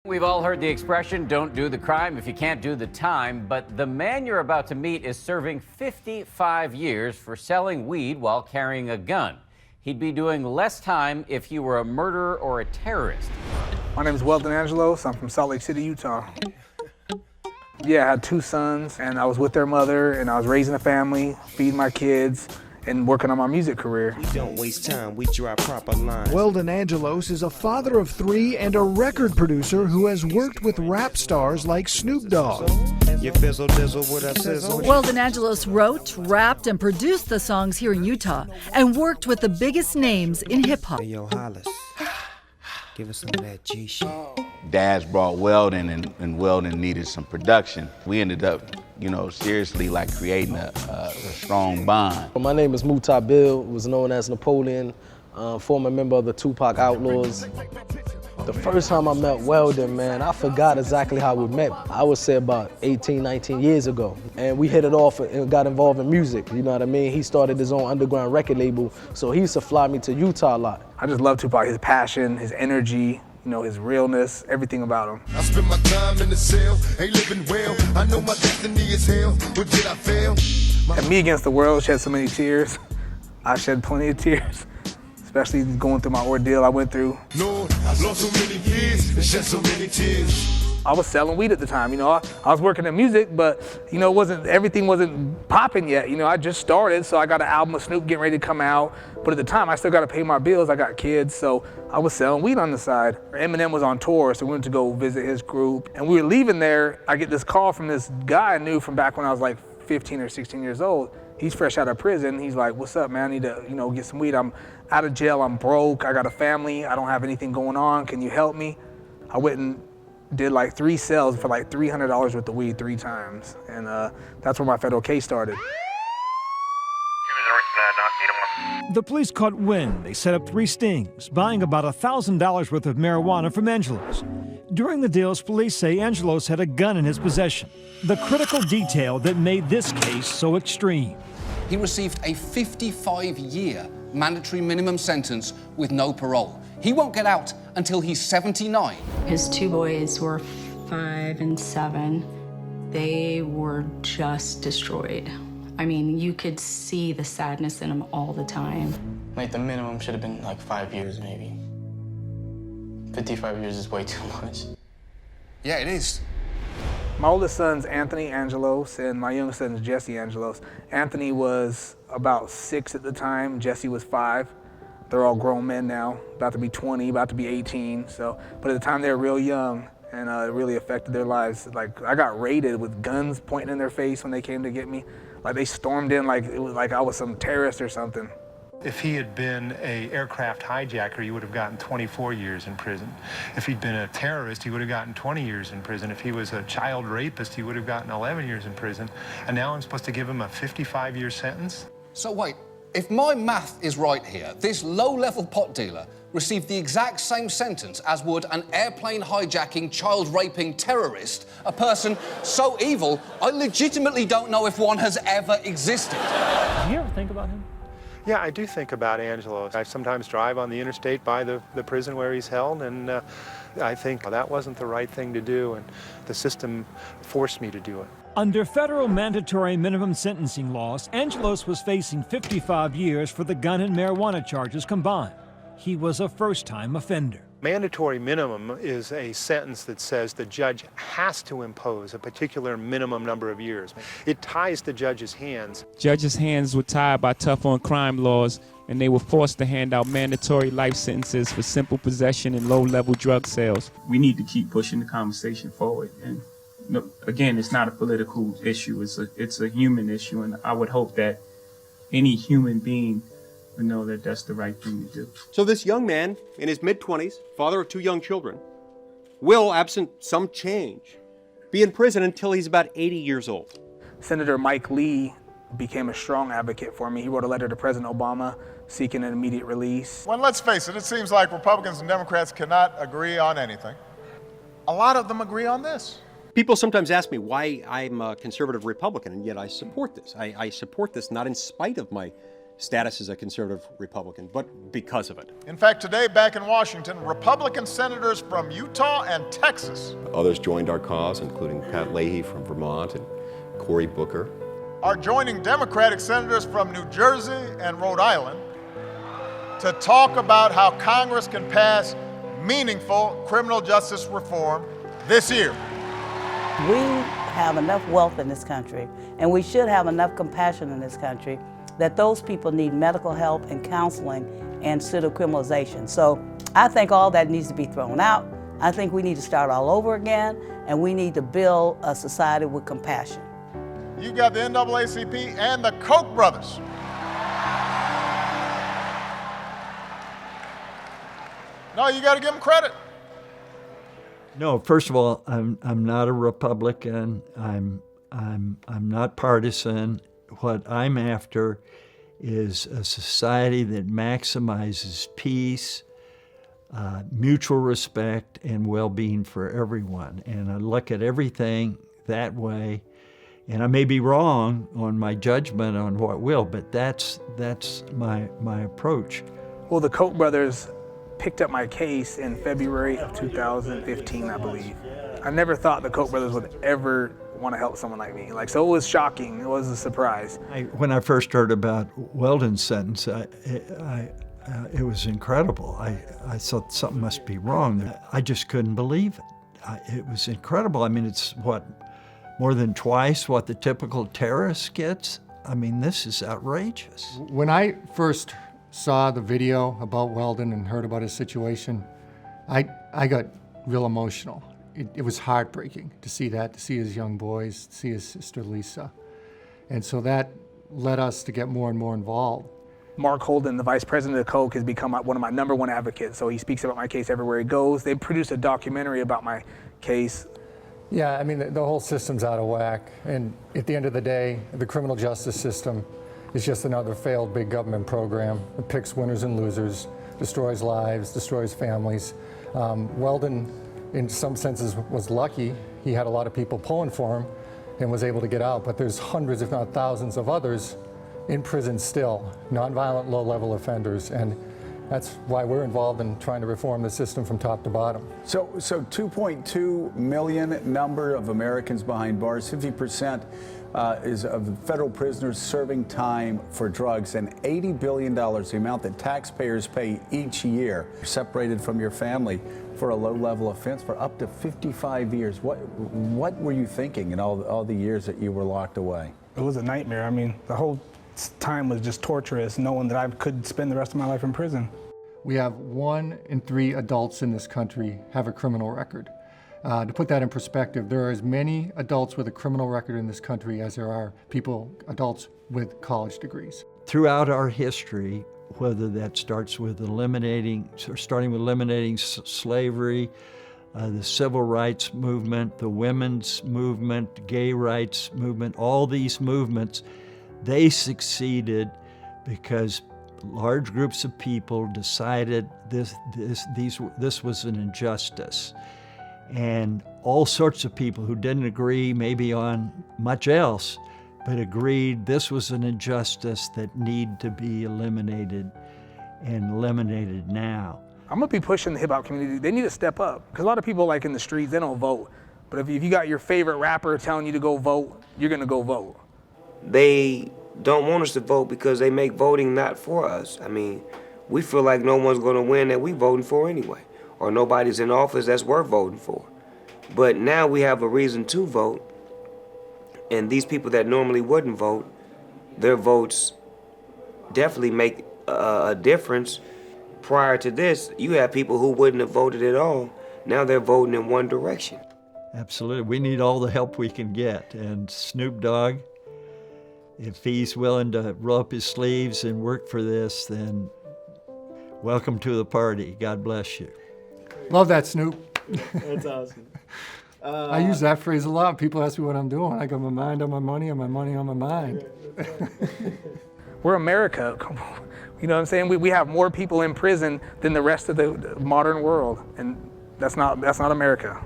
We've all heard the expression, don't do the crime if you can't do the time, but the man you're about to meet is serving 55 years for selling weed while carrying a gun. He'd be doing less time if he were a murderer or a terrorist. My name is Weldon Angelos. I'm from Salt Lake City, Utah. Yeah, I had two sons, and I was with their mother, and I was raising a family, feeding my kids, and working on my music career. We don't waste time, we draw proper lines. Weldon Angelos is a father of three and a record producer who has worked with rap stars like Snoop Dogg. You fizzle dizzle with a sizzle. Weldon Angelos wrote, rapped, and produced the songs here in Utah and worked with the biggest names in hip-hop. Hey, yo, Hollis, give us some of that G shit. Dad's brought Weldon, and Weldon needed some production. We ended up, seriously like creating a strong bond. My name is Muta Bill, was known as Napoleon, former member of the Tupac Outlaws. The first time I met Weldon, man, I forgot exactly how we met. I would say about 18, 19 years ago. And we hit it off and got involved in music, you know what I mean? He started his own underground record label, so he used to fly me to Utah a lot. I just love Tupac, his passion, his energy, his realness, everything about him. I spend my time in the cell, ain't living well. I know my destiny is hell, but did I fail? And Me Against the World shed so many tears. I shed plenty of tears, especially going through my ordeal I went through. Lord, I lost so many years and shed so many tears. I was selling weed at the time, I was working in music, but everything wasn't popping yet. I just started, so I got an album of Snoop getting ready to come out. But at the time, I still got to pay my bills. I got kids, so I was selling weed on the side. Eminem was on tour, so we went to go visit his group. And we were leaving there. I get this call from this guy I knew from back when I was like 15 or 16 years old. He's fresh out of prison. He's like, "What's up, man? I need to, get some weed. I'm out of jail. I'm broke. I got a family. I don't have anything going on. Can you help me?" I went and did like 3 sales for like $300 worth of weed 3 times. And that's where my federal case started. The police caught wind. They set up 3 stings, buying about $1,000 worth of marijuana from Angelos. During the deals, police say Angelos had a gun in his possession. The critical detail that made this case so extreme. He received a 55-year mandatory minimum sentence with no parole. He won't get out until he's 79. His 2 boys were 5 and 7. They were just destroyed. I mean, you could see the sadness in them all the time. Like, the minimum should have been like 5 years, maybe. 55 years is way too much. Yeah, it is. My oldest son's Anthony Angelos, and my youngest son's Jesse Angelos. Anthony was about 6 at the time. Jesse was 5. They're all grown men now, about to be 20, about to be 18. But at the time they were real young, and it really affected their lives. Like, I got raided with guns pointing in their face when they came to get me. Like, they stormed in like it was like I was some terrorist or something. If he had been an aircraft hijacker, he would have gotten 24 years in prison. If he'd been a terrorist, he would have gotten 20 years in prison. If he was a child rapist, he would have gotten 11 years in prison. And now I'm supposed to give him a 55-year sentence? So wait, if my math is right here, this low-level pot dealer received the exact same sentence as would an airplane hijacking, child-raping terrorist, a person so evil, I legitimately don't know if one has ever existed. Do you ever think about him? Yeah, I do think about Angelos. I sometimes drive on the interstate by the prison where he's held, and I think that wasn't the right thing to do, and the system forced me to do it. Under federal mandatory minimum sentencing laws, Angelos was facing 55 years for the gun and marijuana charges combined. He was a first-time offender. Mandatory minimum is a sentence that says the judge has to impose a particular minimum number of years. It ties the judge's hands. Judges' hands were tied by tough on crime laws, and they were forced to hand out mandatory life sentences for simple possession and low-level drug sales. We need to keep pushing the conversation forward. And again, it's not a political issue. It's a human issue, and I would hope that any human being would know that that's the right thing to do. So this young man in his mid-20s, father of 2 young children, will, absent some change, be in prison until he's about 80 years old. Senator Mike Lee became a strong advocate for me. He wrote a letter to President Obama seeking an immediate release. Well, let's face it, it seems like Republicans and Democrats cannot agree on anything. A lot of them agree on this. People sometimes ask me why I'm a conservative Republican, and yet I support this. I support this not in spite of my status as a conservative Republican, but because of it. In fact, today back in Washington, Republican senators from Utah and Texas Others joined our cause, including Pat Leahy from Vermont and Cory Booker. are joining Democratic senators from New Jersey and Rhode Island to talk about how Congress can pass meaningful criminal justice reform this year. We have enough wealth in this country, and we should have enough compassion in this country that those people need medical help and counseling instead of criminalization. So I think all that needs to be thrown out. I think we need to start all over again, and we need to build a society with compassion. You got the NAACP and the Koch brothers. No, you got to give them credit. No, first of all, I'm not a Republican. I'm not partisan. What I'm after is a society that maximizes peace, mutual respect, and well-being for everyone. And I look at everything that way. And I may be wrong on my judgment on what will, but that's my approach. Well, the Koch brothers picked up my case in February of 2015, I believe. I never thought the Koch brothers would ever want to help someone like me. So it was shocking. It was a surprise. When I first heard about Weldon's sentence, it was incredible. I thought something must be wrong. I just couldn't believe it. It was incredible. I mean, it's more than twice what the typical terrorist gets? I mean, this is outrageous. When I first saw the video about Weldon and heard about his situation, I got real emotional. It was heartbreaking to see that, to see his young boys, to see his sister Lisa. And so that led us to get more and more involved. Mark Holden, the vice president of Koch, has become one of my #1 advocates, so he speaks about my case everywhere he goes. They produced a documentary about my case. Yeah, I mean, the whole system's out of whack. And at the end of the day, the criminal justice system is just another failed big government program. It picks winners and losers, destroys lives, destroys families. Weldon, in some senses, was lucky. He had a lot of people pulling for him and was able to get out. But there's hundreds, if not thousands, of others in prison still, nonviolent, low-level offenders. And that's why we're involved in trying to reform the system from top to bottom. So 2.2 million number of Americans behind bars, 50% is of federal prisoners serving time for drugs, and $80 billion, the amount that taxpayers pay each year, separated from your family for a low-level offense for up to 55 years. What were you thinking in all the years that you were locked away? It was a nightmare. I mean, the whole time was just torturous, knowing that I could spend the rest of my life in prison. We have 1 in 3 adults in this country have a criminal record. To put that in perspective, there are as many adults with a criminal record in this country as there are adults with college degrees. Throughout our history, whether that starting with eliminating slavery, the civil rights movement, the women's movement, gay rights movement, all these movements, they succeeded because large groups of people decided this was an injustice. And all sorts of people who didn't agree maybe on much else, but agreed this was an injustice that needed to be eliminated, and eliminated now. I'm gonna be pushing the hip hop community. They need to step up, because a lot of people in the streets, they don't vote. But if you got your favorite rapper telling you to go vote, you're gonna go vote. They don't want us to vote because they make voting not for us. I mean, we feel like no one's gonna win that we voting for anyway, or nobody's in office that's worth voting for. But now we have a reason to vote, and these people that normally wouldn't vote, their votes definitely make a difference. Prior to this, you have people who wouldn't have voted at all. Now they're voting in one direction. Absolutely, we need all the help we can get, and Snoop Dogg, if he's willing to roll up his sleeves and work for this, then welcome to the party. God bless you. Love that, Snoop. That's awesome. I use that phrase a lot. People ask me what I'm doing. I got my mind on my money and my money on my mind. We're America. You know what I'm saying? We have more people in prison than the rest of the modern world, and that's not America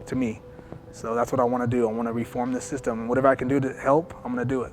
to me. So that's what I want to do. I want to reform the system, and whatever I can do to help, I'm going to do it.